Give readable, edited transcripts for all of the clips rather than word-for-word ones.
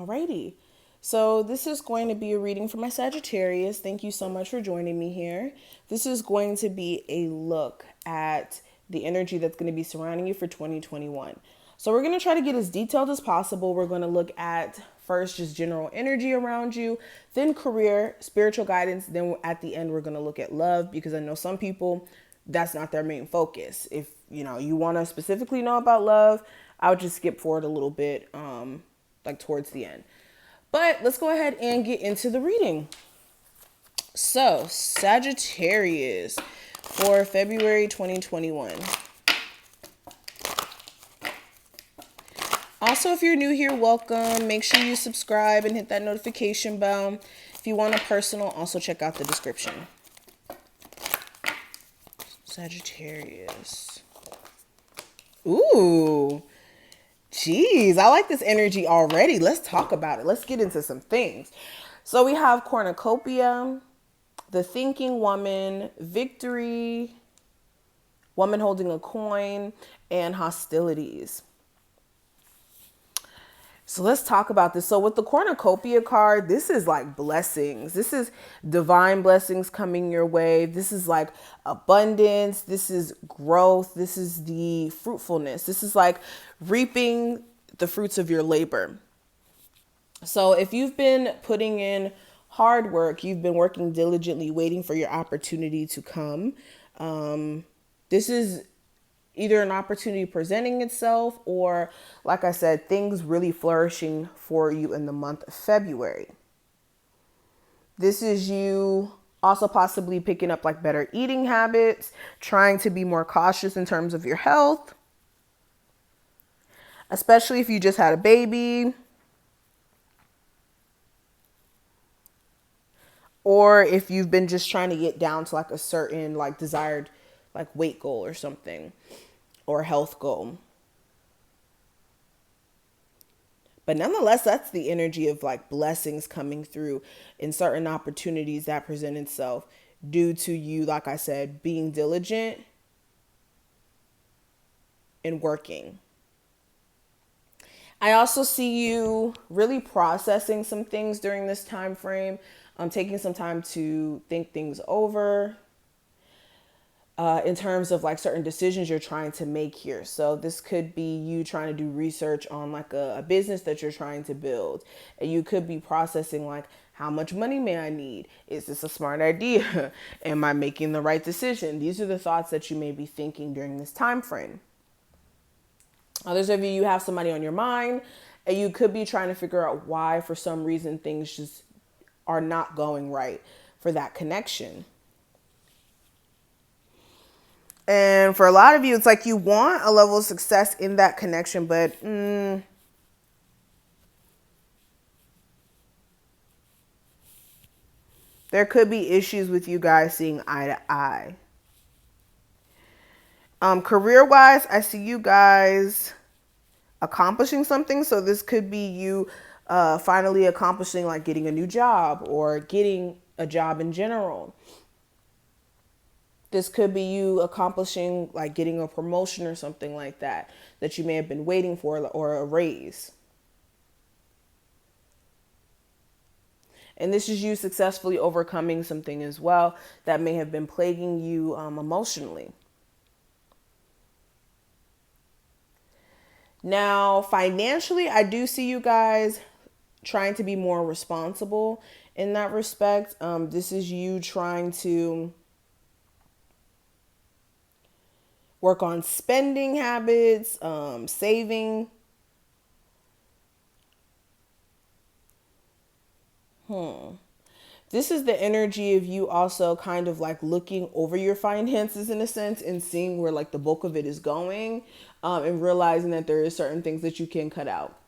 Alrighty. So this is going to be a reading for my Sagittarius. Thank you so much for joining me here. This is going to be a look at the energy that's going to be surrounding you for 2021. So we're going to try to get as detailed as possible. We're going to look at first just general energy around you, then career, spiritual guidance, then at the end we're going to look at love, because I know some people that's not their main focus. If you want to specifically know about love, I would just skip forward a little bit like towards the end. But let's go ahead and get into the reading. So, Sagittarius for February 2021. Also, if you're new here, welcome. Make sure you subscribe and hit that notification bell. If you want a personal, also check out the description. Sagittarius. Ooh. Jeez, I like this energy already. Let's talk about it. Let's get into some things. So we have cornucopia, the thinking woman, victory, woman holding a coin, and hostilities. So let's talk about this. So with the cornucopia card, this is like blessings. This is divine blessings coming your way. This is like abundance. This is growth. This is the fruitfulness. This is like reaping the fruits of your labor. So if you've been putting in hard work, you've been working diligently, waiting for your opportunity to come. This is either an opportunity presenting itself or, like I said, things really flourishing for you in the month of February. This is you also possibly picking up like better eating habits, trying to be more cautious in terms of your health, especially if you just had a baby, or if you've been just trying to get down to like a certain like desired like weight goal or something, or health goal. But nonetheless, that's the energy of like blessings coming through in certain opportunities that present itself due to you, like I said, being diligent and working. I also see you really processing some things during this time frame, taking some time to think things over, in terms of like certain decisions you're trying to make here. So this could be you trying to do research on like a business that you're trying to build. And you could be processing like, how much money may I need? Is this a smart idea? Am I making the right decision? These are the thoughts that you may be thinking during this time frame. Others of you have somebody on your mind, and you could be trying to figure out why for some reason things just are not going right for that connection. And for a lot of you, it's like you want a level of success in that connection, but there could be issues with you guys seeing eye to eye. Career-wise, I see you guys accomplishing something. So this could be you finally accomplishing like getting a new job or getting a job in general. This could be you accomplishing like getting a promotion or something like that you may have been waiting for, or a raise. And this is you successfully overcoming something as well that may have been plaguing you emotionally. Now, financially, I do see you guys trying to be more responsible in that respect. This is you trying to work on spending habits, saving. This is the energy of you also kind of like looking over your finances in a sense and seeing where like the bulk of it is going, and realizing that there is certain things that you can cut out.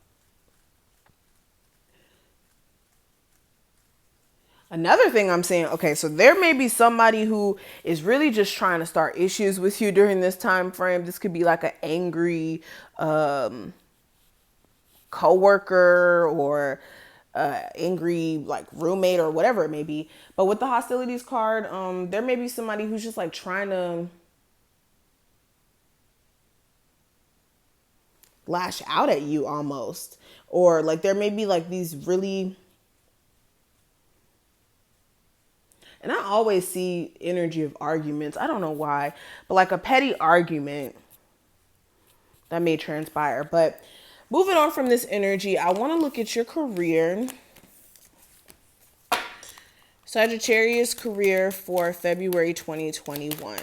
Another thing I'm saying, okay, so there may be somebody who is really just trying to start issues with you during this time frame. This could be like an angry coworker or angry like roommate or whatever it may be. But with the hostilities card, there may be somebody who's just like trying to lash out at you almost. Or like there may be like these really, and I always see energy of arguments. I don't know why, but like a petty argument that may transpire. But moving on from this energy, I want to look at your career. Sagittarius career for February 2021.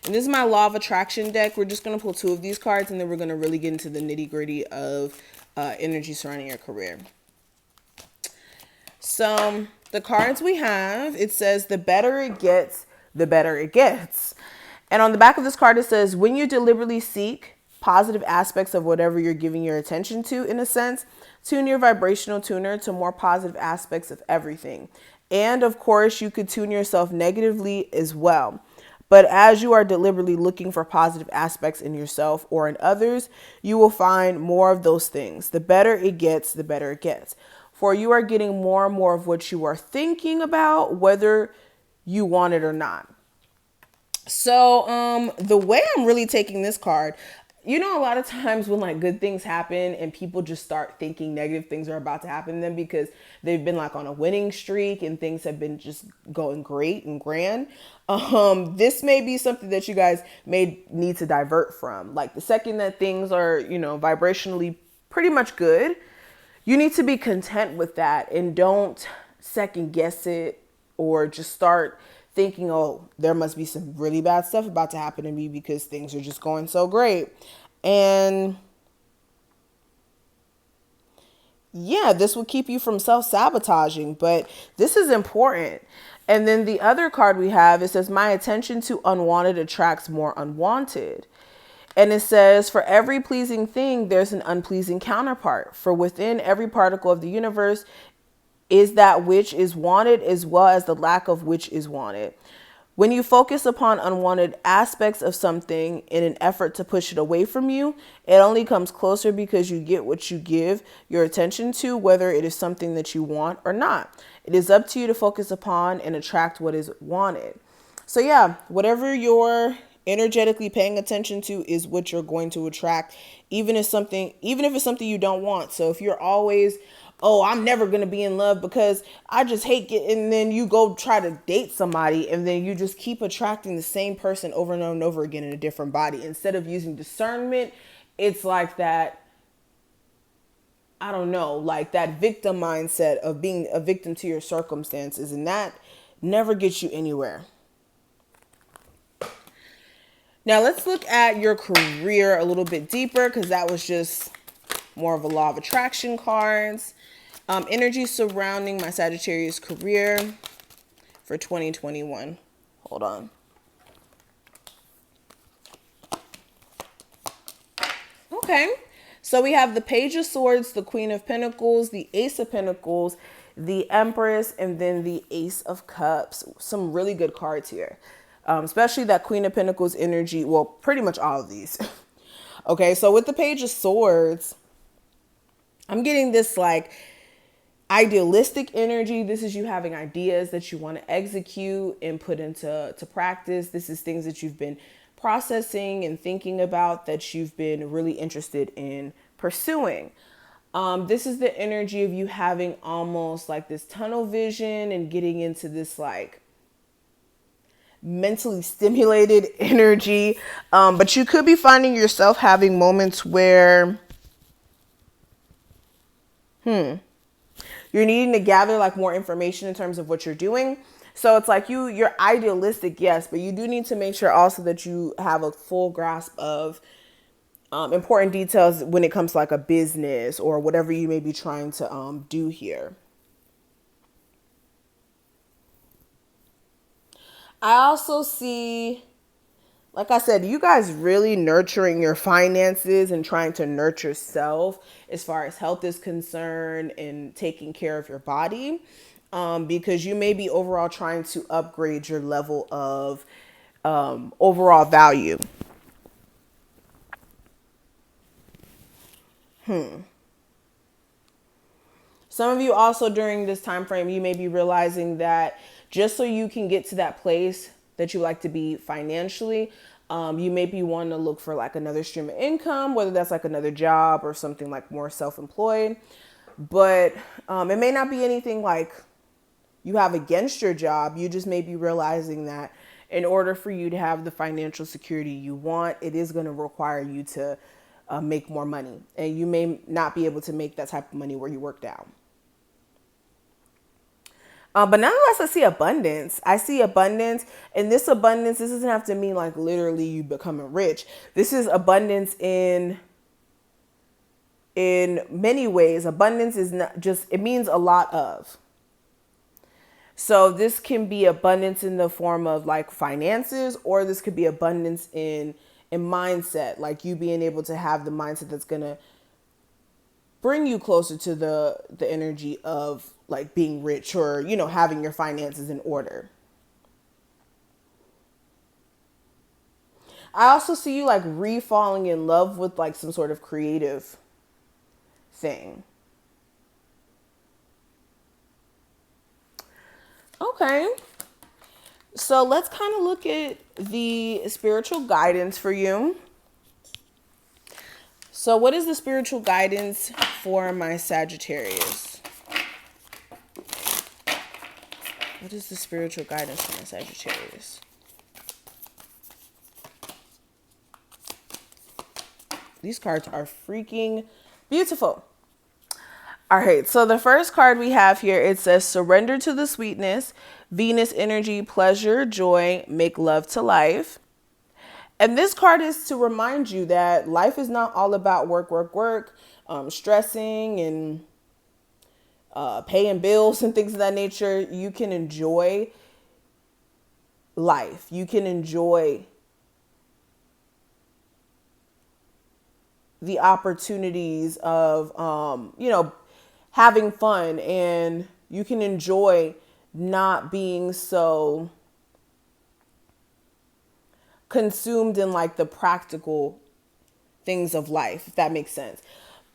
And this is my Law of Attraction deck. We're just going to pull 2 of these cards, and then we're going to really get into the nitty gritty of energy surrounding your career. So the cards we have, it says the better it gets, the better it gets. And on the back of this card, it says, when you deliberately seek positive aspects of whatever you're giving your attention to, in a sense, tune your vibrational tuner to more positive aspects of everything. And of course, you could tune yourself negatively as well. But as you are deliberately looking for positive aspects in yourself or in others, you will find more of those things. The better it gets, the better it gets. For you are getting more and more of what you are thinking about, whether you want it or not. So the way I'm really taking this card, you know, a lot of times when like good things happen and people just start thinking negative things are about to happen to them because they've been like on a winning streak and things have been just going great and grand. This may be something that you guys may need to divert from. Like the second that things are, you know, vibrationally pretty much good, you need to be content with that and don't second guess it or just start thinking, oh, there must be some really bad stuff about to happen to me because things are just going so great. And yeah, this will keep you from self-sabotaging, but this is important. And then the other card we have, it says, my attention to unwanted attracts more unwanted. And it says, for every pleasing thing, there's an unpleasing counterpart. For within every particle of the universe is that which is wanted as well as the lack of which is wanted. When you focus upon unwanted aspects of something in an effort to push it away from you, it only comes closer because you get what you give your attention to, whether it is something that you want or not. It is up to you to focus upon and attract what is wanted. So yeah, whatever you're energetically paying attention to is what you're going to attract, even if it's something you don't want. So if you're always, oh, I'm never going to be in love because I just hate it. And then you go try to date somebody and then you just keep attracting the same person over and over and over again in a different body. Instead of using discernment, it's like that, I don't know, like that victim mindset of being a victim to your circumstances. And that never gets you anywhere. Now let's look at your career a little bit deeper because that was just more of a law of attraction cards. Energy surrounding my Sagittarius career for 2021. Hold on. Okay. So we have the Page of Swords, the Queen of Pentacles, the Ace of Pentacles, the Empress, and then the Ace of Cups. Some really good cards here. Especially that Queen of Pentacles energy. Well, pretty much all of these. Okay. So with the Page of Swords, I'm getting this like idealistic energy. This is you having ideas that you want to execute and put into practice. This is things that you've been processing and thinking about that you've been really interested in pursuing. This is the energy of you having almost like this tunnel vision and getting into this like mentally stimulated energy. But you could be finding yourself having moments where you're needing to gather like more information in terms of what you're doing. So it's like you're idealistic, yes, but you do need to make sure also that you have a full grasp of important details when it comes to like a business or whatever you may be trying to do here. I also see, like I said, you guys really nurturing your finances and trying to nurture self as far as health is concerned and taking care of your body, because you may be overall trying to upgrade your level of overall value. Some of you also during this time frame, you may be realizing that just so you can get to that place that you like to be financially, You may be wanting to look for like another stream of income, whether that's like another job or something like more self-employed. But it may not be anything like you have against your job. You just may be realizing that in order for you to have the financial security you want, it is going to require you to make more money. And you may not be able to make that type of money where you work down. But nonetheless, I see abundance. I see abundance. And this abundance, this doesn't have to mean like literally you becoming rich. This is abundance in many ways. Abundance is not just, it means a lot of. So this can be abundance in the form of like finances, or this could be abundance in mindset, like you being able to have the mindset that's going to bring you closer to the energy of like being rich, or, you know, having your finances in order. I also see you like re-falling in love with like some sort of creative thing. Okay. So let's kind of look at the spiritual guidance for you. So what is the spiritual guidance for my Sagittarius? What is the spiritual guidance for my Sagittarius? These cards are freaking beautiful. All right, so the first card we have here, it says surrender to the sweetness, Venus energy, pleasure, joy, make love to life. And this card is to remind you that life is not all about work, stressing and paying bills and things of that nature. You can enjoy life. You can enjoy the opportunities of, you know, having fun, and you can enjoy not being so consumed in like the practical things of life, if that makes sense.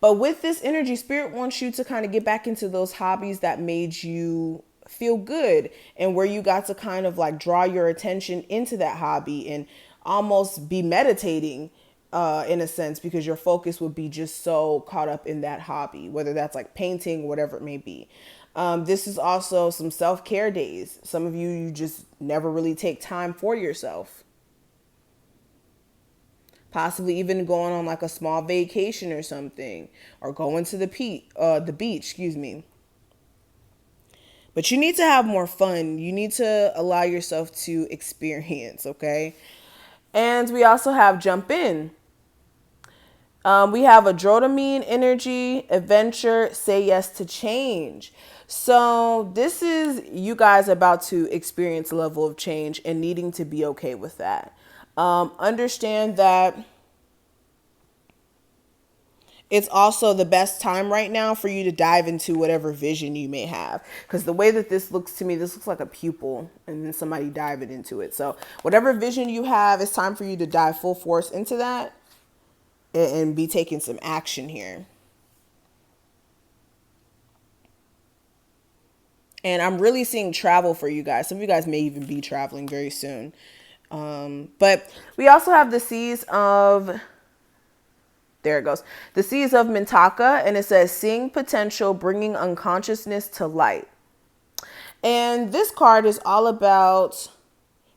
But with this energy, Spirit wants you to kind of get back into those hobbies that made you feel good, and where you got to kind of like draw your attention into that hobby and almost be meditating in a sense, because your focus would be just so caught up in that hobby, whether that's like painting, whatever it may be. This is also some self-care days. Some of you just never really take time for yourself. Possibly even going on like a small vacation or something, or going to the beach, excuse me. But you need to have more fun. You need to allow yourself to experience, okay? And we also have jump in. We have a Drotamine energy, adventure, say yes to change. So this is you guys about to experience a level of change and needing to be okay with that. Understand that it's also the best time right now for you to dive into whatever vision you may have. Because the way that this looks to me, this looks like a pupil and then somebody diving into it. So whatever vision you have, it's time for you to dive full force into that and be taking some action here. And I'm really seeing travel for you guys. Some of you guys may even be traveling very soon. But we also have the seas of, there it goes, the seas of Mintaka, and it says seeing potential, bringing unconsciousness to light. And this card is all about,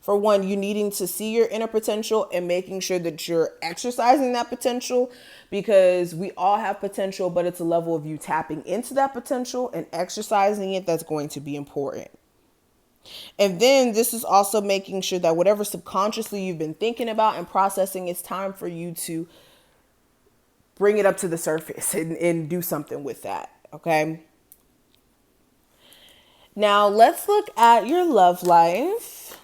for one, you needing to see your inner potential and making sure that you're exercising that potential, because we all have potential, but it's a level of you tapping into that potential and exercising it that's going to be important. And then this is also making sure that whatever subconsciously you've been thinking about and processing, it's time for you to bring it up to the surface and do something with that. Okay. Now let's look at your love life.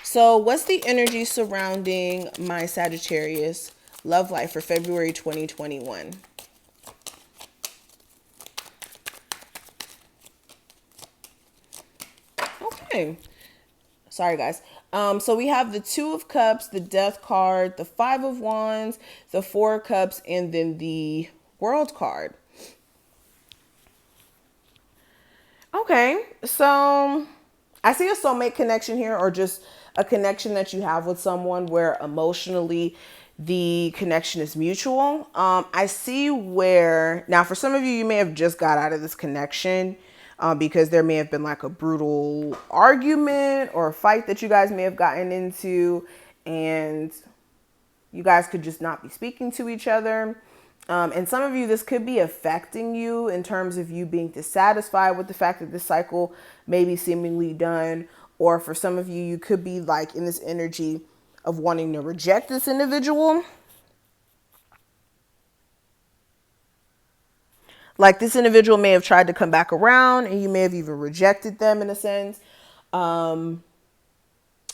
So what's the energy surrounding my Sagittarius love life for February 2021? Okay. Sorry, guys. So we have the Two of Cups, the Death card, the Five of Wands, the Four of Cups, and then the World card. Okay. So I see a soulmate connection here, or just a connection that you have with someone where emotionally the connection is mutual. I see where, now for some of you, you may have just got out of this connection because there may have been like a brutal argument or a fight that you guys may have gotten into, and you guys could just not be speaking to each other. And some of you, this could be affecting you in terms of you being dissatisfied with the fact that this cycle may be seemingly done. Or for some of you, you could be like in this energy of wanting to reject this individual. Like this individual may have tried to come back around and you may have even rejected them in a sense. And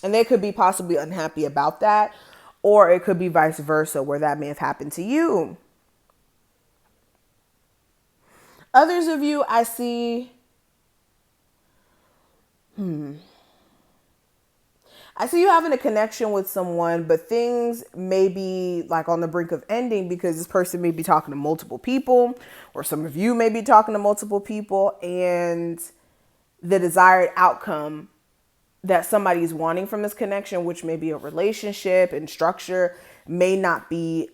they could be possibly unhappy about that. Or it could be vice versa, where that may have happened to you. Others of you, I see, I see you having a connection with someone, but things may be like on the brink of ending because this person may be talking to multiple people, or some of you may be talking to multiple people, and the desired outcome that somebody's wanting from this connection, which may be a relationship and structure, may not be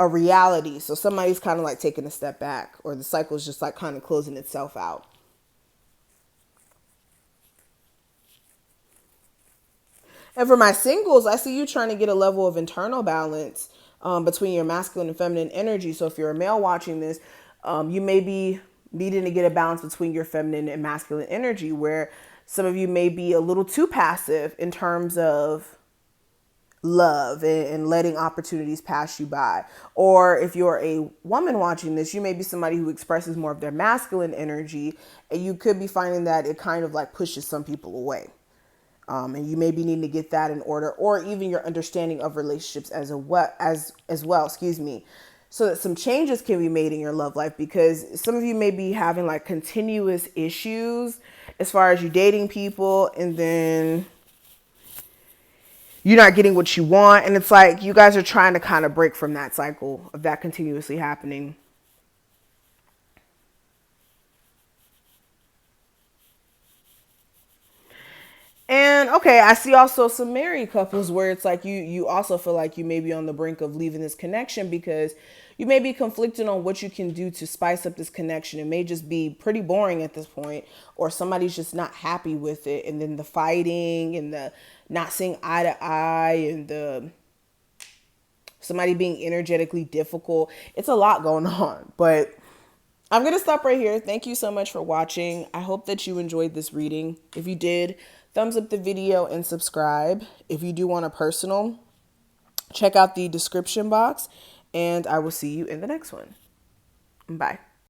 a reality. So somebody's kind of like taking a step back, or the cycle is just like kind of closing itself out. And for my singles, I see you trying to get a level of internal balance between your masculine and feminine energy. So if you're a male watching this, you may be needing to get a balance between your feminine and masculine energy, where some of you may be a little too passive in terms of love and letting opportunities pass you by. Or if you're a woman watching this, you may be somebody who expresses more of their masculine energy, and you could be finding that it kind of like pushes some people away. And you may be needing to get that in order, or even your understanding of relationships as well, excuse me, so that some changes can be made in your love life, because some of you may be having like continuous issues as far as you dating people, and then you're not getting what you want. And it's like you guys are trying to kind of break from that cycle of that continuously happening. And okay, I see also some married couples where it's like you also feel like you may be on the brink of leaving this connection because you may be conflicted on what you can do to spice up this connection. It may just be pretty boring at this point, or somebody's just not happy with it, and then the fighting and the not seeing eye to eye and the somebody being energetically difficult. It's a lot going on, but I'm going to stop right here. Thank you so much for watching. I hope that you enjoyed this reading. If you did, thumbs up the video and subscribe. If you do want a personal, check out the description box, and I will see you in the next one. Bye.